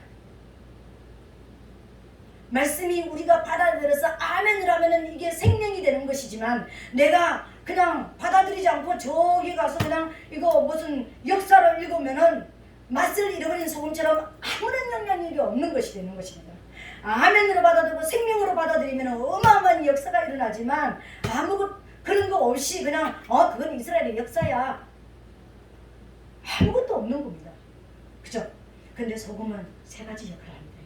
말씀이 우리가 받아들여서 아멘을 하면은 이게 생명이 되는 것이지만 내가 그냥 받아들이지 않고 저기 가서 그냥 이거 무슨 역사를 읽으면은 맛을 잃어버린 소금처럼 아무런 영향력이 없는 것이 되는 것입니다. 아멘으로 받아들이고 생명으로 받아들이면 어마어마한 역사가 일어나지만 아무것 그런 거 없이 그냥 그건 이스라엘의 역사야. 아무것도 없는 겁니다. 그죠? 근데 소금은 세 가지 역할을 합니다.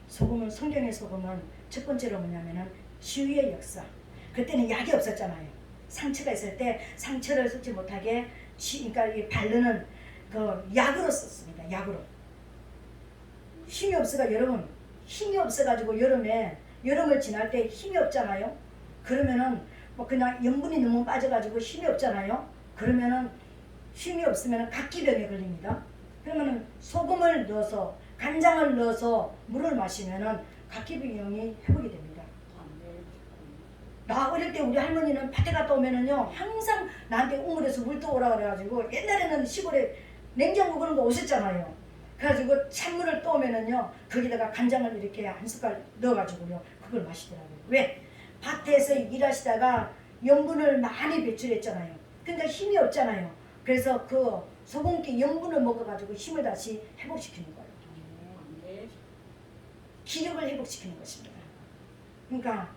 소금은 성경의 소금은 첫 번째로 뭐냐면은 치유의 역사. 그때는 약이 없었잖아요. 상처가 있을 때 상처를 썩지 못하게 그러니까 이 바르는 그 약으로 썼습니다. 약으로. 힘이 없어가 여러분 힘이 없어가지고 여름을 지날 때 힘이 없잖아요. 그러면은 뭐 그냥 염분이 너무 빠져가지고 힘이 없잖아요. 그러면은 힘이 없으면 각기병에 걸립니다. 그러면은 소금을 넣어서 간장을 넣어서 물을 마시면은 각기병이 회복이 됩니다. 나 어릴 때 우리 할머니는 밭에 갔다 오면은요 항상 나한테 우물에서 물 떠오라 그래가지고 옛날에는 시골에 냉장고 그런 거 오셨잖아요. 그래가지고 찬물을 떠오면은요 거기다가 간장을 이렇게 한 숟갈 넣어가지고요 그걸 마시더라고요. 왜? 밭에서 일하시다가 염분을 많이 배출했잖아요. 그러니까 힘이 없잖아요. 그래서 그 소금기 염분을 먹어가지고 힘을 다시 회복시키는 거예요. 기력을 회복시키는 것입니다. 그러니까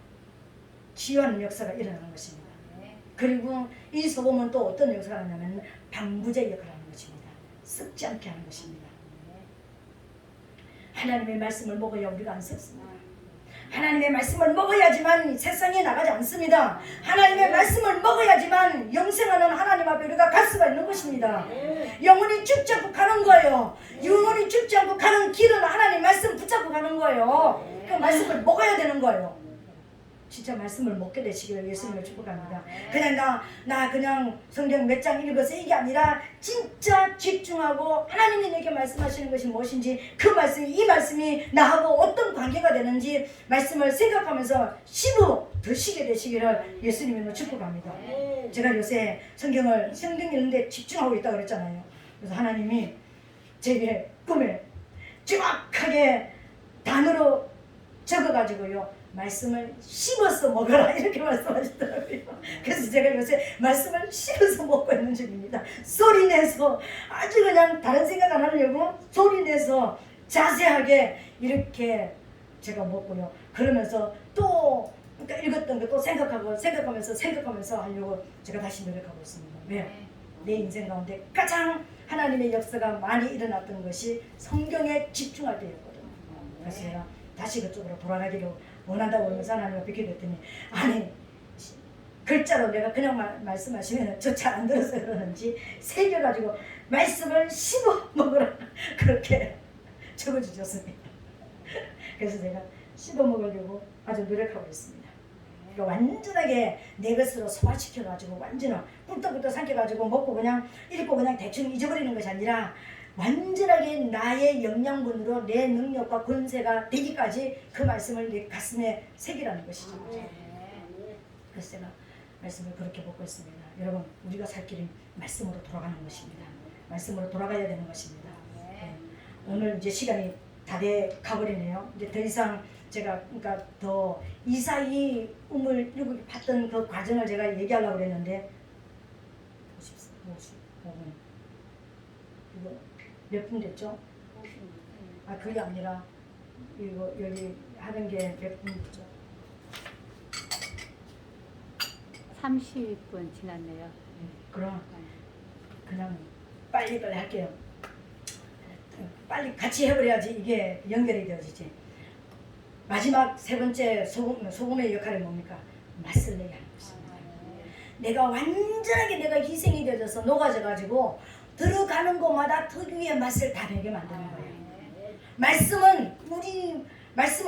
치유하는 역사가 일어나는 것입니다. 그리고 이 소금은 또 어떤 역사가 하냐면 방부제 역할을 하는 것입니다. 썩지 않게 하는 것입니다. 하나님의 말씀을 먹어야 우리가 안 썩습니다. 하나님의 말씀을 먹어야지만 세상에 나가지 않습니다. 하나님의 말씀을 먹어야지만 영생하는 하나님 앞에 우리가 갈 수가 있는 것입니다. 영원히 죽지 않고 가는 거예요. 영원히 죽지 않고 가는 길은 하나님 말씀 붙잡고 가는 거예요. 그 말씀을 먹어야 되는 거예요. 진짜 말씀을 먹게 되시기를 예수님을 축복합니다. 그냥 나 그냥 성경 몇 장 읽어서 이게 아니라 진짜 집중하고 하나님이 내게 말씀하시는 것이 무엇인지 그 말씀이 이 말씀이 나하고 어떤 관계가 되는지 말씀을 생각하면서 씹어 드시게 되시기를 예수님을 축복합니다. 제가 요새 성경 읽는데 집중하고 있다고 그랬잖아요. 그래서 하나님이 제게 꿈에 정확하게 단어로 적어가지고요 말씀을 씹어서 먹어라 이렇게 말씀하시더라고요. 그래서 제가 요새 말씀을 씹어서 먹고 있는 중입니다. 소리내서 아주 그냥 다른 생각 안 하려고 소리내서 자세하게 이렇게 제가 먹고요. 그러면서 또 그러니까 읽었던 거 또 생각하면서 하려고 제가 다시 노력하고 있습니다. 왜요? 내 인생 가운데 가장 하나님의 역사가 많이 일어났던 것이 성경에 집중할 때였거든요. 그래서 제가 다시 그쪽으로 돌아가기로 원한다고 하면서 하나님을 뵙게 됐더니 아니 글자로 내가 그냥 말씀하시면 저 잘 안 들어서 그러는지 새겨가지고 말씀을 씹어 먹으라 그렇게 적어주셨습니다. 그래서 제가 씹어 먹으려고 아주 노력하고 있습니다. 그러니까 완전하게 내 것으로 소화시켜가지고 완전히 꿀떡꿀떡 삼켜가지고 먹고 그냥 읽고 그냥 대충 잊어버리는 것이 아니라 완전하게 나의 영양분으로 내 능력과 권세가 되기까지 그 말씀을 내 가슴에 새기라는 것이죠. 그래서 제가 말씀을 그렇게 보고 있습니다. 여러분, 우리가 살 길은 말씀으로 돌아가는 것입니다. 말씀으로 돌아가야 되는 것입니다. 네. 오늘 이제 시간이 다 돼 가버리네요. 이제 더 이상 제가 그러니까 더 이사이 우물 일곱이 봤던 그 과정을 제가 얘기하려고 그랬는데 55분 이거 몇 분 됐죠? 아 그게 아니라 이거 여기 하는 게 몇 분 됐죠? 30분 지났네요. 그럼 그냥 빨리 할게요. 빨리 같이 해버려야지 이게 연결이 되어지지. 마지막 세 번째 소금의 역할이 뭡니까? 맛을 내게 하는 것입니다. 내가 완전하게 내가 희생이 되어져서 녹아져가지고 들어가는 곳마다 특유의 맛을 다 내게 만드는 거예요. 말씀은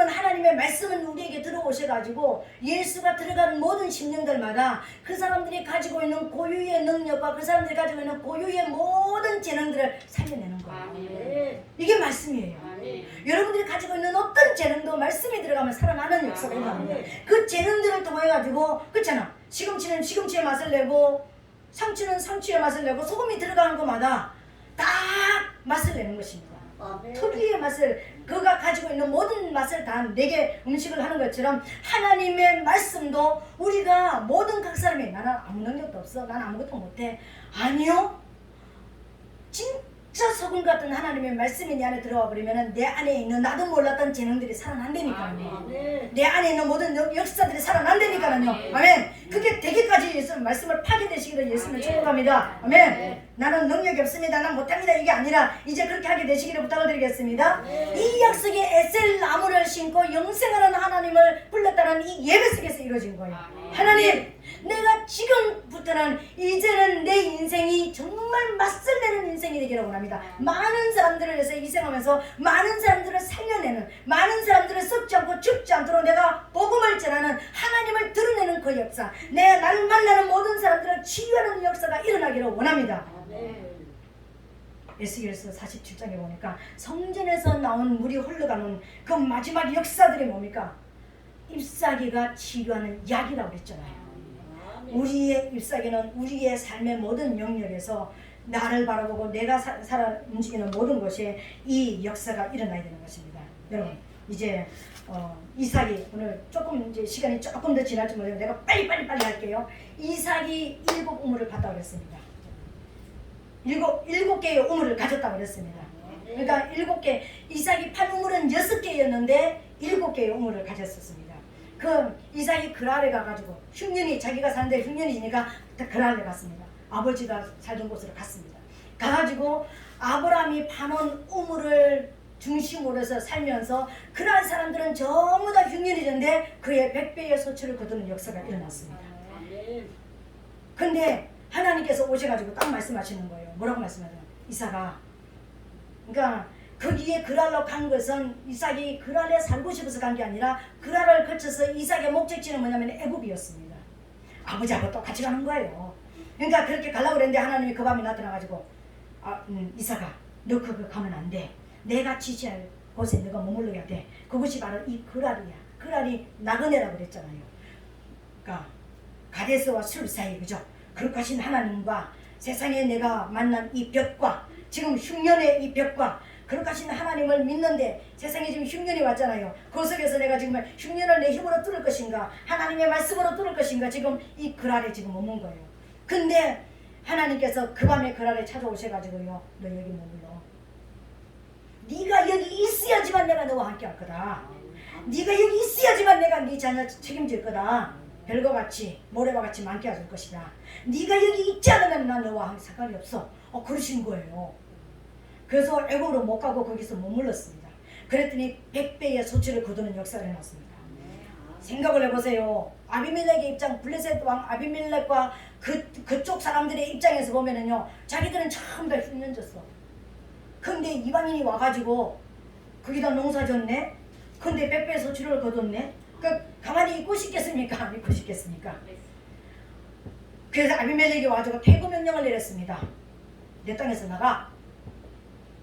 하나님의 말씀은 우리에게 들어오셔가지고 예수가 들어간 모든 심령들마다 그 사람들이 가지고 있는 고유의 능력과 그 사람들이 가지고 있는 고유의 모든 재능들을 살려내는 거예요. 이게 말씀이에요. 여러분들이 가지고 있는 어떤 재능도 말씀이 들어가면 살아나는 역사가 일어납니다. 그 재능들을 통해 가지고 그렇잖아. 시금치는 시금치의 맛을 내고 상추는 상추의 맛을 내고 소금이 들어가는 것마다 다 맛을 내는 것입니다. 특유의 맛을 그가 가지고 있는 모든 맛을 다 내게 음식을 하는 것처럼 하나님의 말씀도 우리가 모든 각 사람이 나는 아무 능력도 없어. 난 아무것도 못해. 아니요. 진짜 소금 같은 하나님의 말씀이 내 안에 들어와 버리면 내 안에 있는 나도 몰랐던 재능들이 살아난다니까요. 내 안에 있는 모든 역사들이 살아난다니까요. 아멘. 그게 되기까지 예수 말씀을 파괴되시기를 예수님을 축복합니다. 아멘. 나는 능력이 없습니다. 난 못합니다. 이게 아니라 이제 그렇게 하게 되시기를 부탁을 드리겠습니다. 이 약속의 에셀 나무를 신고 영생하는 하나님을 불렀다는 이 예배 속에서 이루어진 거예요. 하나님, 내가 지금부터는 이제는 내 인생이 정말 맛을 내는 인생이 되기를 원합니다. 많은 사람들을 위해서 희생하면서 많은 사람들을 살려내는, 많은 사람들을 썩지 않고 죽지 않도록 내가 복음을 전하는 하나님을 드러내는 그 역사, 내 나를 만나는 모든 사람들을 치유하는 역사가 일어나기를 원합니다. 에스겔서 47장에 보니까 성전에서 나온 물이 흘러가는 그 마지막 역사들이 뭡니까? 잎사귀가 치료하는 약이라고 그랬잖아요. 우리의 잎사귀는 우리의 삶의 모든 영역에서 나를 바라보고 내가 살아 움직이는 모든 것에 이 역사가 일어나야 되는 것입니다. 여러분, 이제 이삭이 오늘 조금 이제 시간이 조금 더 지날지 모르겠는데 내가 빨리 할게요. 이삭이 7 우물을 봤다고 그랬습니다. 7 개의 우물을 가졌다고 그랬습니다. 그러니까 7개, 이삭이 판 우물은 6개였는데 7개의 우물을 가졌었습니다. 그 이삭이 그랄에 가가지고 흉년이 자기가 사는데 흉년이 지니까 그랄에 갔습니다. 아버지가 살던 곳으로 갔습니다. 가가지고 아브라함이 파놓은 우물을 중심으로 해서 살면서 그러한 사람들은 전부 다 흉년이 졌는데 그의 100배의 소출을 거두는 역사가 일어났습니다. 근데 하나님께서 오셔가지고 딱 말씀하시는 거예요. 뭐라고 말씀하세요? 이삭아, 그러니까 거기에 그랄로 간 것은 이삭이 그랄에 살고 싶어서 간 게 아니라 그랄을 거쳐서 이삭의 목적지는 뭐냐면 애굽이었습니다. 아버지하고 똑같이 가는 거예요. 그러니까 그렇게 가려고 그랬는데 하나님이 그 밤에 나타나가지고 이삭아, 너 그거 가면 안 돼. 내가 지시할 곳에 너가 머물러야 돼. 그것이 바로 이 그랄이야. 그랄이 나그네라고 그랬잖아요. 그러니까 가데스와 술 사이, 그죠? 그렇게 하신 하나님과 세상에 내가 만난 이 벽과 지금 흉년의 이 벽과 그렇게 하신 하나님을 믿는데 세상에 지금 흉년이 왔잖아요. 그 속에서 내가 지금 흉년을 내 힘으로 뚫을 것인가 하나님의 말씀으로 뚫을 것인가 지금 이 그랄에 지금 머문 거예요. 근데 하나님께서 그 밤에 그랄에 찾아오셔가지고요, 너 여기 머물러. 네가 여기 있어야지만 내가 너와 함께 할 거다. 네가 여기 있어야지만 내가 네 자녀 책임질 거다. 별과 같이 모래와 같이 많게 해줄 것이다. 네가 여기 있지 않으면 난 너와 상관이 없어. 그러신 거예요. 그래서 애굽으로 못 가고 거기서 머물렀습니다. 그랬더니 100배의 소출을 거두는 역사가 일어났습니다. 생각을 해보세요. 아비멜렉의 입장, 블레셋 왕 아비멜렉과 그쪽 사람들의 입장에서 보면은요, 자기들은 전부 다 흉년졌어. 근데 이방인이 와가지고 거기다 농사 졌네. 근데 100배의 소출을 거뒀네. 가만히 있고 싶겠습니까? 안 있고 싶겠습니까? 그래서 아비멜렉이 와가지고 퇴거 명령을 내렸습니다. 내 땅에서 나가.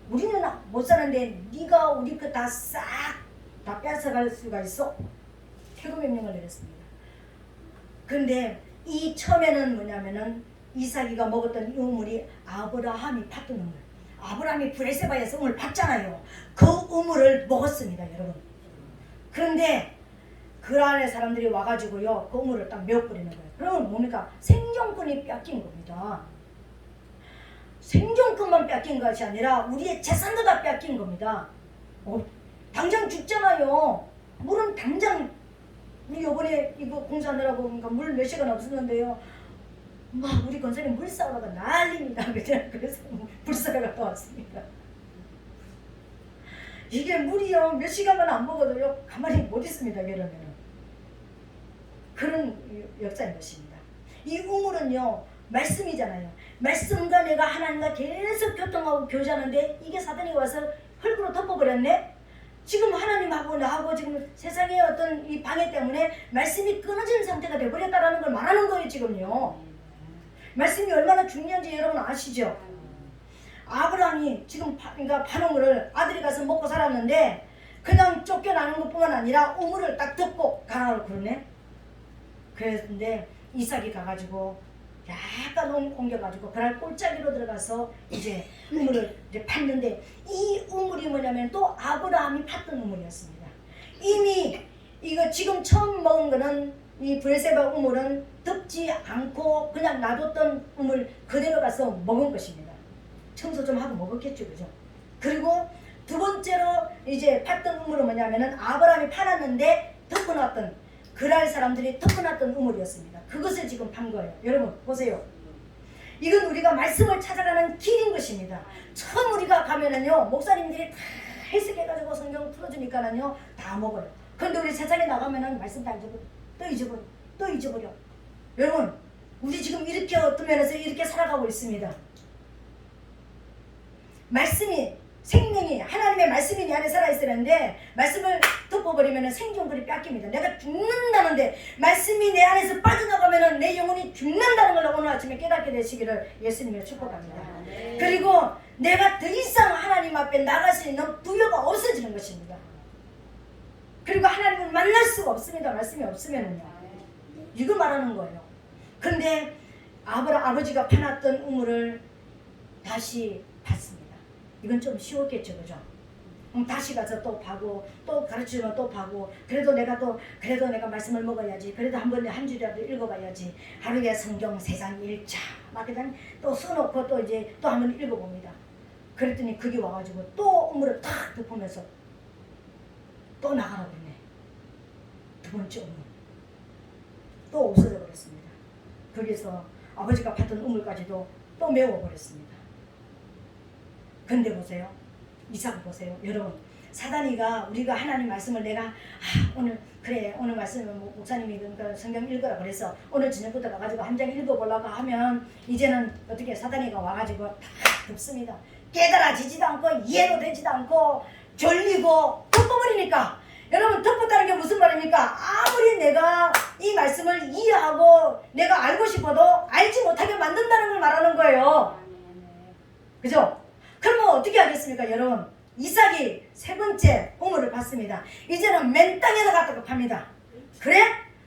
우리는 못 사는데 네가 우리 거 다 싹 다 뺏어갈 수가 있어? 퇴거 명령을 내렸습니다. 그런데 이 처음에는 뭐냐면은 이삭이가 먹었던 이 우물이 아브라함이 팠던 우물. 아브라함이 브레세바에서 우물 팠잖아요. 그 우물을 먹었습니다, 여러분. 그런데 그 안에 사람들이 와가지고요, 그 우물을 딱 메워버리는 거예요. 그러면 뭡니까? 생존권이 뺏긴 겁니다. 생존권만 뺏긴 것이 아니라 우리의 재산도 다 뺏긴 겁니다. 당장 죽잖아요. 물은 당장, 우리 요번에 이거 공사하느라고 그러니까 물 몇 시간 없었는데요. 막 우리 건설이 물 싸우다가 난립니다. 그래서 물 싸러 갔다 왔습니다. 이게 물이요, 몇 시간만 안 먹어도요, 가만히 못 있습니다. 그러면은. 그런 역사인 것입니다. 이 우물은요, 말씀이잖아요. 말씀과 내가 하나님과 계속 교통하고 교제하는데 이게 사단이 와서 흙으로 덮어버렸네? 지금 하나님하고 나하고 지금 세상의 어떤 이 방해 때문에 말씀이 끊어지는 상태가 되어버렸다는 걸 말하는 거예요, 지금요. 말씀이 얼마나 중요한지 여러분 아시죠? 아브라함이 지금 그러니까 파농을 아들이 가서 먹고 살았는데 그냥 쫓겨나는 것뿐만 아니라 우물을 딱 덮고 가라고 그러네. 그랬는데 이삭이 가가지고 약간 옮겨가지고 그날 꼴짜기로 들어가서 이제 우물을 이제 팠는데 이 우물이 뭐냐면 또 아브라함이 팠던 우물이었습니다. 이미 이거 지금 처음 먹은 거는 이 브레세바 우물은 덮지 않고 그냥 놔뒀던 우물 그대로 가서 먹은 것입니다. 청소 좀 하고 먹었겠죠, 그죠? 그리고 두 번째로 이제 팠던 우물은 뭐냐면은 아브라함이 팔았는데 덮어놨던 그랄 사람들이 덮어놨던 우물이었습니다. 그것을 지금 판 거예요. 여러분 보세요. 이건 우리가 말씀을 찾아가는 길인 것입니다. 처음 우리가 가면은요, 목사님들이 다 해석해가지고 성경 풀어주니까는요, 다 먹어요. 그런데 우리 세상에 나가면은 말씀 다 잊어버려. 또 잊어버려. 또 잊어버려. 여러분, 우리 지금 이렇게 어떤 면에서 이렇게 살아가고 있습니다. 말씀이, 생명이, 하나님의 말씀이 내 안에 살아있었는데 말씀을 덮어버리면 생존권이 뺏깁니다. 내가 죽는다는데 말씀이 내 안에서 빠져나가면 내 영혼이 죽는다는 걸 오늘 아침에 깨닫게 되시기를 예수님을 축복합니다. 그리고 내가 더 이상 하나님 앞에 나갈 수 있는 부여가 없어지는 것입니다. 그리고 하나님을 만날 수가 없습니다. 말씀이 없으면은요. 이거 말하는 거예요. 근데 아버지가 파놨던 우물을 다시 팠습니다. 이건 좀 쉬웠겠죠, 그죠? 다시 가서 또 파고 또 가르치면 또 파고 그래도 내가 말씀을 먹어야지. 그래도 한 줄이라도 읽어봐야지. 하루에 성경 세상 1차 막 그냥 또 써놓고 또 이제 또 한번 읽어봅니다. 그랬더니 그게 와가지고 또 우물을 탁 덮으면서 또 나가라고 그러네. 두 번째 우물 또 없어져 버렸습니다. 거기서 아버지가 팠던 우물까지도 또 메워버렸습니다. 근데 보세요. 이삭을 보세요. 여러분, 사단이가 우리가 하나님 말씀을 내가 오늘 그래 오늘 말씀 목사님이 그러니까 성경 읽으라 그래서 오늘 저녁부터 가가지고 한 장 읽어보려고 하면 이제는 어떻게 사단이가 와가지고 다 덮습니다. 깨달아지지도 않고 이해도 되지도 않고 졸리고 덮어버리니까 여러분 덮었다는 게 무슨 말입니까? 아무리 내가 이 말씀을 이해하고 내가 알고 싶어도 알지 못하게 만든다는 걸 말하는 거예요. 그죠? 그러면 어떻게 하겠습니까, 여러분? 이삭이 세 번째 우물을 팠습니다. 이제는 맨 땅에다 갖다가 팝니다. 그래?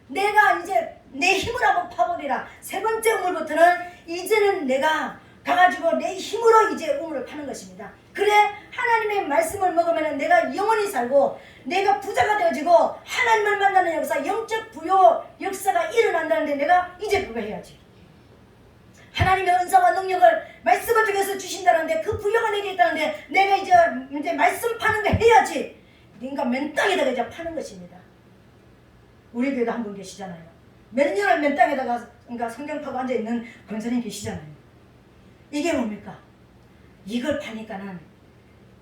내가 이제 내 힘을 한번 파보리라. 세 번째 우물부터는 이제는 내가 가가지고 내 힘으로 이제 우물을 파는 것입니다. 그래, 하나님의 말씀을 먹으면 내가 영원히 살고 내가 부자가 되어지고 하나님을 만나는 역사, 영적 부요 역사가 일어난다는데 내가 이제 그거 해야지. 하나님의 은사와 능력을 말씀을 통해서 주신다는데 그 부여가 내게 있다는데 내가 이제 말씀 파는 거 해야지. 그러니까 맨 땅에다가 이제 파는 것입니다. 우리 교회도 한 분 계시잖아요. 몇 년을 맨 땅에다가 그러니까 성경 파고 앉아있는 권사님 계시잖아요. 이게 뭡니까? 이걸 파니까는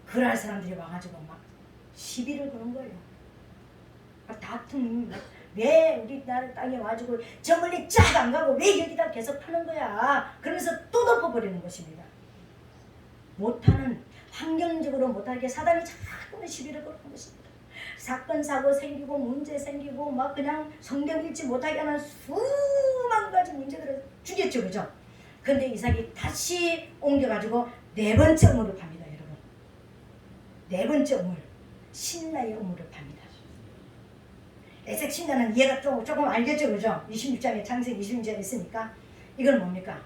그럴 사람들이 와가지고 막 시비를 거는 거예요. 다툼. 왜 우리 나라 땅에 와가지고 저 멀리 쫙 안 가고 왜 여기다 계속 파는 거야? 그러면서 또 덮어버리는 것입니다. 못하는, 환경적으로 못하게 사단이 자꾸만 시비를 거는 것입니다. 사건 사고 생기고 문제 생기고 막 그냥 성경 읽지 못하게 하는 수만 가지 문제들을 주겠죠, 그죠? 근데 이삭이 다시 옮겨가지고 네 번째 우물을 팝니다, 여러분. 네 번째 우물, 신라의 우물을 팝니다. 에색 신라는 얘가 조금 알겠죠, 그죠? 26장에 창세기 26장에 있으니까 이건 뭡니까?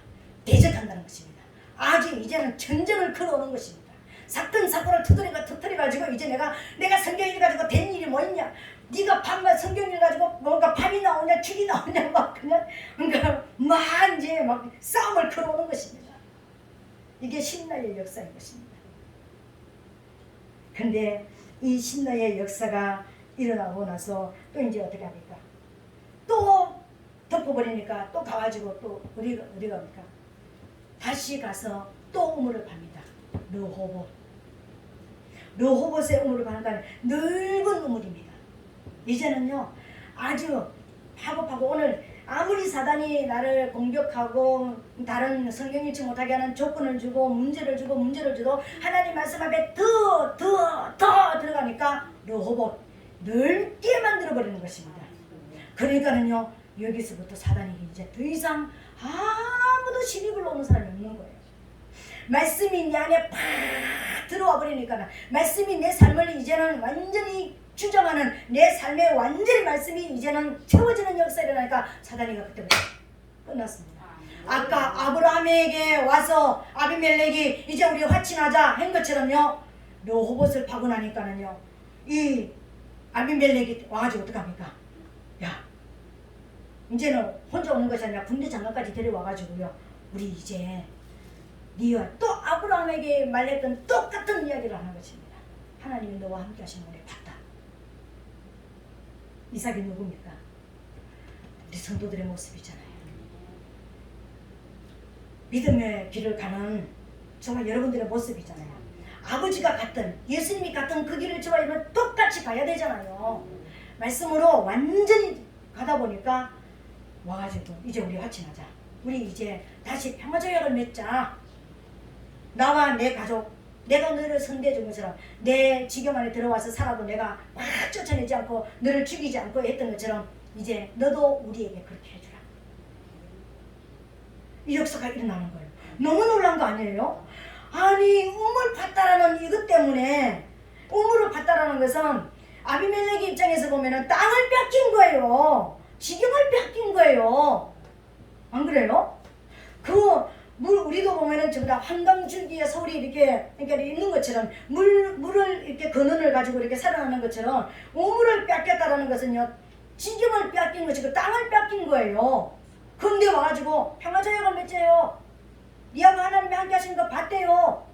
대적한다는 것입니다. 아주 이제는 전쟁을 걸어오는 것입니다. 사건 사고를 터뜨려가지고 이제 내가 성경을 가지고 된 일이 뭐 있냐? 네가 밤만 성경을 가지고 뭔가 밤이 나오냐 죽이 나오냐 막 그냥 막 이제 막 싸움을 걸어오는 것입니다. 이게 신라의 역사인 것입니다. 근데 이 신라의 역사가 일어나고 나서 또 이제 어떻게 합니까? 또 덮어버리니까 또 가가지고 또 어디 갑니까? 다시 가서 또 우물을 팝니다. 르호봇의 우물을 파는 넓은 우물입니다. 이제는요 아주 파고파고 오늘 아무리 사단이 나를 공격하고 다른 성경 읽지 못하게 하는 조건을 주고 문제를 줘도 하나님 말씀 앞에 더 들어가니까 르호봇 넓게 만들어버리는 것입니다. 그러니까는요 여기서부터 사단이 이제 더 이상 아무도 진입을 오는 사람이 없는 거예요. 말씀이 내 안에 팍 들어와 버리니까 말씀이 내 삶을 이제는 완전히 주장하는 내 삶에 완전히 말씀이 이제는 채워지는 역사가 일어나니까 사단이가 그때부터 끝났습니다. 아까 아브라함에게 와서 아비멜렉이 이제 우리 화친하자 한 것처럼요 르호봇을 파고 나니까는요 이 아비멜렉이 와가지고 어떡합니까? 야 이제는 혼자 오는 것이 아니라 군대 장관까지 데려와가지고요 우리 이제 네와 또 아브라함에게 말했던 똑같은 이야기를 하는 것입니다. 하나님이 너와 함께 하시는 걸 봤다. 이삭이 누굽니까? 우리 성도들의 모습이잖아요. 믿음의 길을 가는 정말 여러분들의 모습이잖아요. 아버지가 갔던 예수님이 갔던 그 길을 저와 여러분 똑같이 가야 되잖아요. 말씀으로 완전히 가다 보니까 와가지고 이제 우리 화친하자. 우리 이제 다시 평화조약을 맺자. 나와 내 가족, 내가 너를 선대해 준 것처럼 내 지경 안에 들어와서 살아도 내가 막 쫓아내지 않고 너를 죽이지 않고 했던 것처럼 이제 너도 우리에게 그렇게 해주라. 이 역사가 일어나는 거예요. 너무 놀란 거 아니에요? 아니 우물 팠다라는 이것 때문에 우물을 팠다라는 것은 아비멜렉의 입장에서 보면은 땅을 뺏긴 거예요. 지경을 뺏긴 거예요. 안 그래요? 우리도 보면은 전부 다 한강줄기에 서울이 이렇게 있는 것처럼 물을 이렇게 근원을 가지고 이렇게 살아나는 것처럼 우물을 뺏겼다라는 것은요 지경을 뺏긴 것이고 땅을 뺏긴 거예요. 그런데 와가지고 평화조약을 맺재요. 니하고 하나님이 함께 하시는 거 봤대요.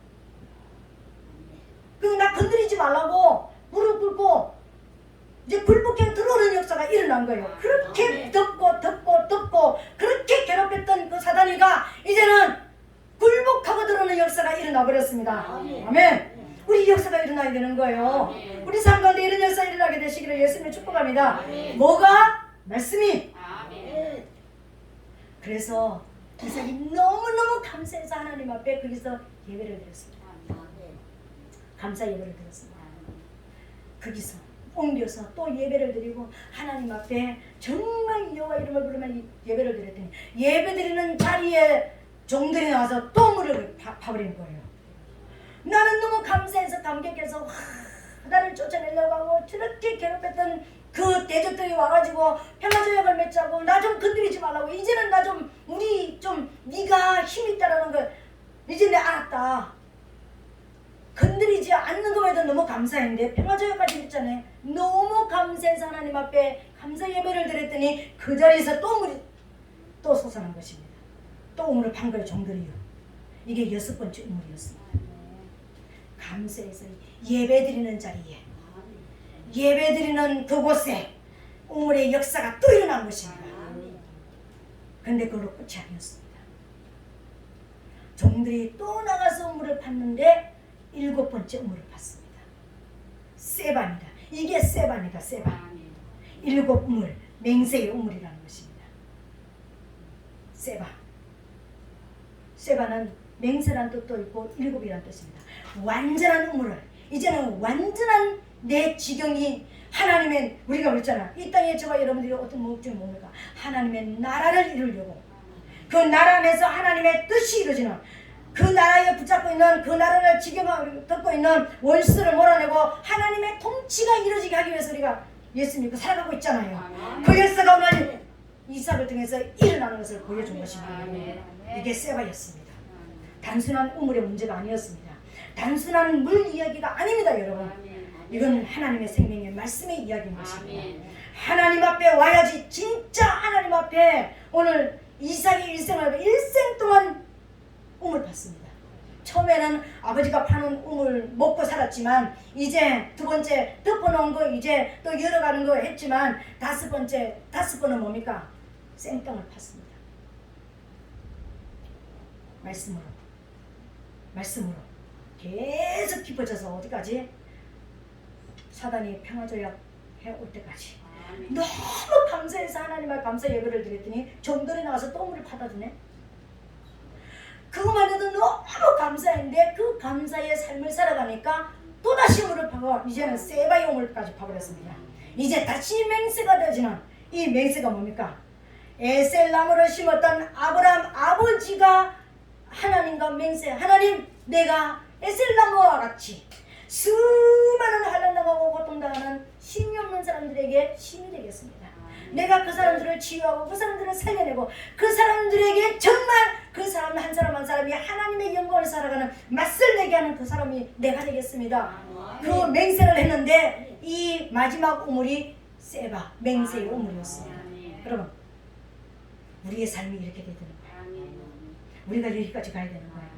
나 건드리지 말라고 무릎 꿇고 이제 굴복해 들어오는 역사가 일어난 거예요. 그렇게 덮고 그렇게 괴롭혔던 그 사단이가 이제는 굴복하고 들어오는 역사가 일어나 버렸습니다. 아멘. 우리 역사가 일어나야 되는 거예요. 우리 삶 가운데 이런 역사가 일어나게 되시기를 예수님을 축복합니다. 뭐가? 말씀이. 그래서 이삭이 너무너무 감사해서 하나님 앞에 거기서 예배를 드렸습니다. 감사 예배를 드렸습니다. 거기서 옮겨서 또 예배를 드리고 하나님 앞에 정말 여호와 이름을 부르며 예배를 드렸더니 예배 드리는 자리에 종들이 나와서 또 물을 파버린 거예요. 나는 너무 감사해서 감격해서 나를 쫓아내려고 하고 저렇게 괴롭혔던 그 대적들이 와가지고 평화조약을 맺자고 나 좀 건드리지 말라고 이제는 나 좀 우리 좀 네가 힘이 있다라는 걸 이제 내가 알았다. 건드리지 않는 것에도 너무 감사했는데 평화조약까지 했잖아요. 너무 감사해서 하나님 앞에 감사 예배를 드렸더니 그 자리에서 또 물이 또 솟아난 것입니다. 또 우물을 판 거예요. 종들이요. 이게 6번째 우물이었습니다. 감사해서 예배 드리는 자리에 예배 드리는 그곳에 우물의 역사가 또 일어난 것입니다. 그런데 그걸로 끝이 아니었습니다. 종들이 또 나가서 우물을 팠는데 7번째 우물을 팠습니다. 세반이다. 이게 세반이다. 세반. 7 우물, 맹세의 우물이라는 것입니다. 세반. 세반은 맹세란 뜻도 있고 7이라는 뜻입니다. 완전한 우물을 이제는 완전한 내 지경이 하나님의 우리가 그랬잖아. 이 땅에 저와 여러분들이 어떤 목적이 뭡니까? 하나님의 나라를 이루려고 그 나라 안에서 하나님의 뜻이 이루어지는 그 나라에 붙잡고 있는 그 나라를 지켜듣고 있는 원수를 몰아내고 하나님의 통치가 이루어지게 하기 위해서 우리가 예수 믿고 살아가고 있잖아요. 그 역사가 오늘 이삭을 통해서 일어나는 것을 보여준 것입니다. 이게 세바였습니다. 단순한 우물의 문제가 아니었습니다. 단순한 물 이야기가 아닙니다, 여러분. 이건 하나님의 생명의 말씀의 이야기인 것입니다. 하나님 앞에 와야지. 진짜 하나님 앞에 오늘 이삭의 일생을 일생 동안 우물 팠습니다. 처음에는 아버지가 파는 우물 먹고 살았지만 이제 두 번째 덮어놓은 거 이제 또 열어가는 거 했지만 다섯 번은 뭡니까? 생땅을 팠습니다. 말씀으로 계속 깊어져서 어디까지? 사단이 평화조약 해올 때까지. 너무 감사해서 하나님을 감사 예배를 드렸더니 정돌에 나가서 또 물을 받아 주네. 그것만 해도 너무 감사했는데 그 감사의 삶을 살아가니까 또다시 물을 파고 이제는 세바의 우물까지 파버렸습니다. 이제 다시 맹세가 되어지는 이 맹세가 뭡니까? 에셀나무를 심었던 아브라함 아버지가 하나님과 맹세. 하나님, 내가 에셀나무와 같이 수많은 환난당하고 고통당하는 힘이 없는 사람들에게 힘이 되겠습니다. 내가 그 사람들을 치유하고 그 사람들을 살려내고 그 사람들에게 정말 그 사람 한 사람 한 사람이 하나님의 영광을 살아가는 맛을 내게 하는 그 사람이 내가 되겠습니다. 그 맹세를 했는데 이 마지막 우물이 세바 맹세의 우물이었습니다. 여러분, 우리의 삶이 이렇게 되는 거예요. 우리가 여기까지 가야 되는 거예요.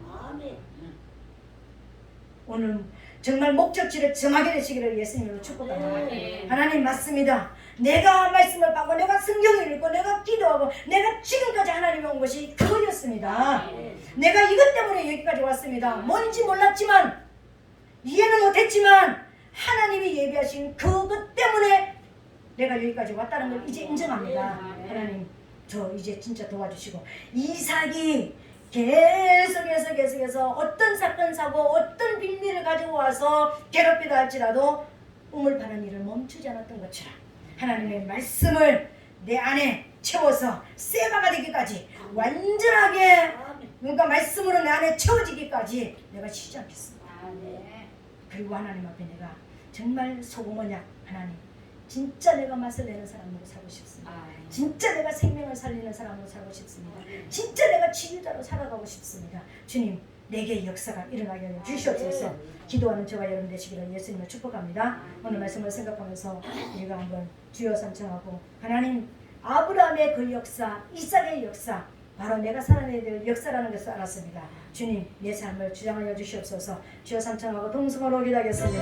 오늘 정말 목적지를 정하게 되시기를 예수님으로 축복합니다. 하나님 맞습니다. 내가 말씀을 받고 내가 성경을 읽고 내가 기도하고 내가 지금까지 하나님이 온 것이 그거였습니다. 내가 이것 때문에 여기까지 왔습니다. 뭔지 몰랐지만 이해는 못했지만 하나님이 예비하신 그것 때문에 내가 여기까지 왔다는 걸 이제 인정합니다. 하나님 저 이제 진짜 도와주시고 이삭이 계속해서 어떤 사건 사고 어떤 빈미를 가지고 와서 괴롭히다 할지라도 우물 파는 일을 멈추지 않았던 것처럼 하나님의 말씀을 내 안에 채워서 세바가 되기까지 완전하게 그러니까 말씀으로 내 안에 채워지기까지 내가 쉬지 않겠습니다. 그리고 하나님 앞에 내가 정말 소금언약 하나님 진짜 내가 맛을 내는 사람으로 살고 싶습니다. 진짜 내가 생명을 살리는 사람으로 살고 싶습니다. 진짜 내가 치유자로 살아가고 싶습니다. 주님 내게 역사가 일어나게 하여 주시옵소서. 기도하는 저와 여러분 되시기를 예수님을 축복합니다. 오늘 말씀을 생각하면서 우리가 한번 주여 삼청하고 하나님 아브라함의 그 역사 이삭의 역사 바로 내가 살아내야 될 역사라는 것을 알았습니다. 주님 내 삶을 주장하여 주시옵소서. 주여 삼청하고 동성으로 기도하겠습니다.